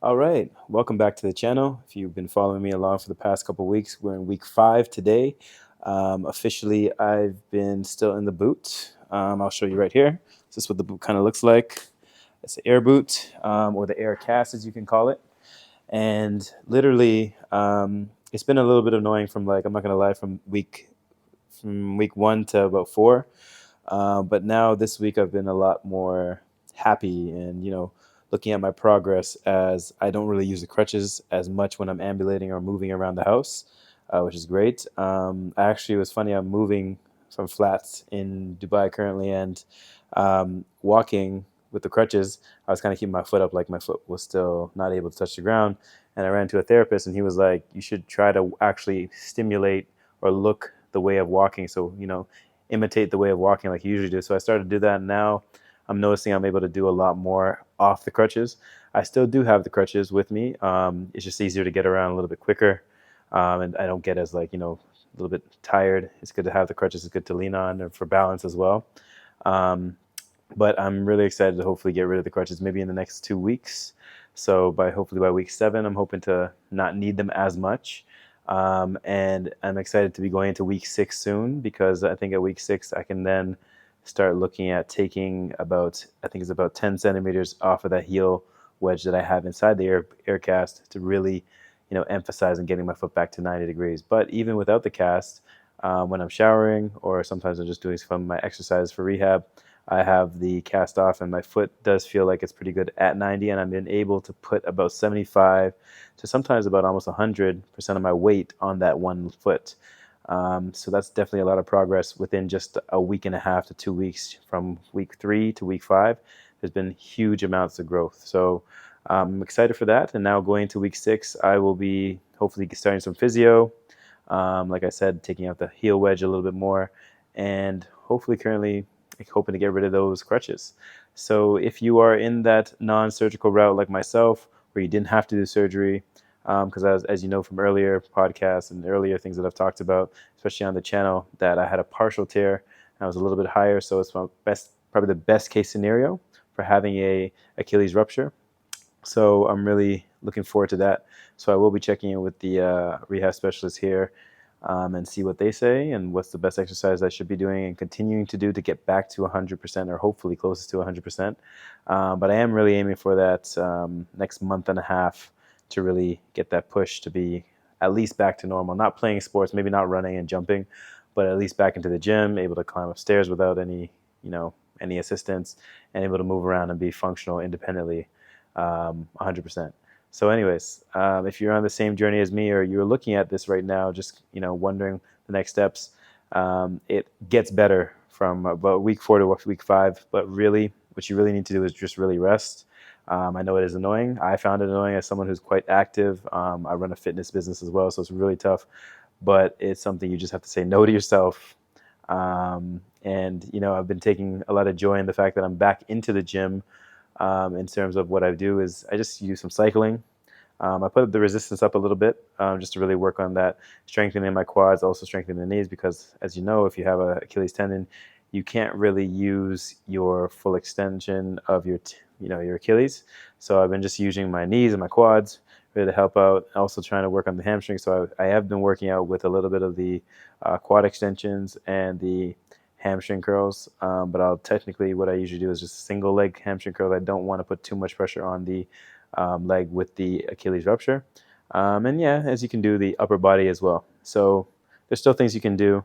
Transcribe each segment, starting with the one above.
All right, welcome back to the channel. If you've been following me along for the past couple weeks, we're in week 5 today. Officially, I've been still in the boot. I'll show you right here. This is what the boot kind of looks like. It's the air boot, or the air cast, as you can call it. And literally, it's been a little bit annoying from I'm not gonna lie, from week 1 to about 4. But now this week I've been a lot more happy and, looking at my progress as I don't really use the crutches as much when I'm ambulating or moving around the house, which is great. Actually, it was funny. I'm moving from flats in Dubai currently, and walking with the crutches, I was kind of keeping my foot up, like my foot was still not able to touch the ground. And I ran to a therapist, and he was like, "You should try to actually stimulate or look the way of walking. So, imitate the way of walking like you usually do." So I started to do that, and now I'm noticing I'm able to do a lot more off the crutches. I still do have the crutches with me. It's just easier to get around a little bit quicker, and I don't get as a little bit tired. It's good to have the crutches. It's good to lean on and for balance as well. Um, but I'm really excited to hopefully get rid of the crutches maybe in the next 2 weeks. So hopefully by week 7, I'm hoping to not need them as much. And I'm excited to be going into week 6 soon, because I think at week 6 I can then start looking at taking I think it's about 10 centimeters off of that heel wedge that I have inside the air cast to really, emphasize on getting my foot back to 90 degrees. But even without the cast, when I'm showering or sometimes I'm just doing some of my exercises for rehab, I have the cast off and my foot does feel like it's pretty good at 90, and I've been able to put about 75 to sometimes about almost 100% of my weight on that one foot. So that's definitely a lot of progress within just a week and a half to 2 weeks. From week 3 to week 5, there's been huge amounts of growth. So I'm excited for that. And now going into week 6, I will be hopefully starting some physio. Like I said, taking out the heel wedge a little bit more, and hopefully currently hoping to get rid of those crutches. So if you are in that non-surgical route like myself, where you didn't have to do surgery, because as you know from earlier podcasts and earlier things that I've talked about, especially on the channel, that I had a partial tear. I was a little bit higher, so it's probably the best case scenario for having a Achilles rupture. So I'm really looking forward to that. So I will be checking in with the rehab specialist here, and see what they say and what's the best exercise I should be doing and continuing to do to get back to 100%, or hopefully closest to 100%. But I am really aiming for that next month and a half to really get that push to be at least back to normal. Not playing sports, maybe not running and jumping, but at least back into the gym, able to climb upstairs without any assistance, and able to move around and be functional independently, 100%. So anyways, if you're on the same journey as me, or you're looking at this right now, just wondering the next steps, it gets better from about week 4 to week 5. But really, what you really need to do is just really rest. I know it is annoying. I found it annoying as someone who's quite active. I run a fitness business as well, so it's really tough. But it's something you just have to say no to yourself. And I've been taking a lot of joy in the fact that I'm back into the gym. In terms of what I do is I just use some cycling. I put the resistance up a little bit, just to really work on that, strengthening my quads, also strengthening the knees, because as you know, if you have an Achilles tendon, you can't really use your full extension of your Achilles. So I've been just using my knees and my quads really to help out. Also trying to work on the hamstring. So I have been working out with a little bit of the quad extensions and the hamstring curls, but what I usually do is just a single leg hamstring curl. I don't want to put too much pressure on the leg with the Achilles rupture. And yeah, as you can do the upper body as well. So there's still things you can do,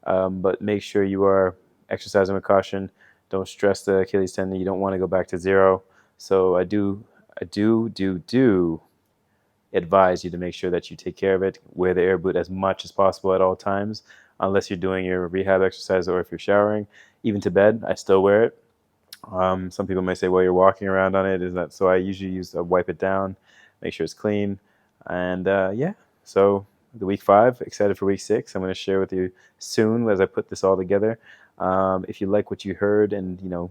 but make sure you are exercising with caution. Don't stress the Achilles tendon. You don't want to go back to zero. So I do advise you to make sure that you take care of it. Wear the air boot as much as possible at all times, unless you're doing your rehab exercise or if you're showering. Even to bed, I still wear it. Some people may say, well, you're walking around on it. Is that so? I usually wipe it down, make sure it's clean. And yeah, so the week 5, excited for week 6. I'm going to share with you soon as I put this all together. If you like what you heard and,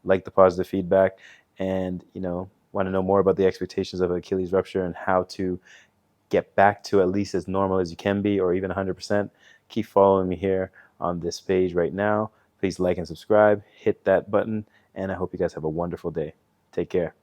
like the positive feedback, and, want to know more about the expectations of Achilles rupture and how to get back to at least as normal as you can be, or even 100%, keep following me here on this page right now. Please like and subscribe, hit that button, and I hope you guys have a wonderful day. Take care.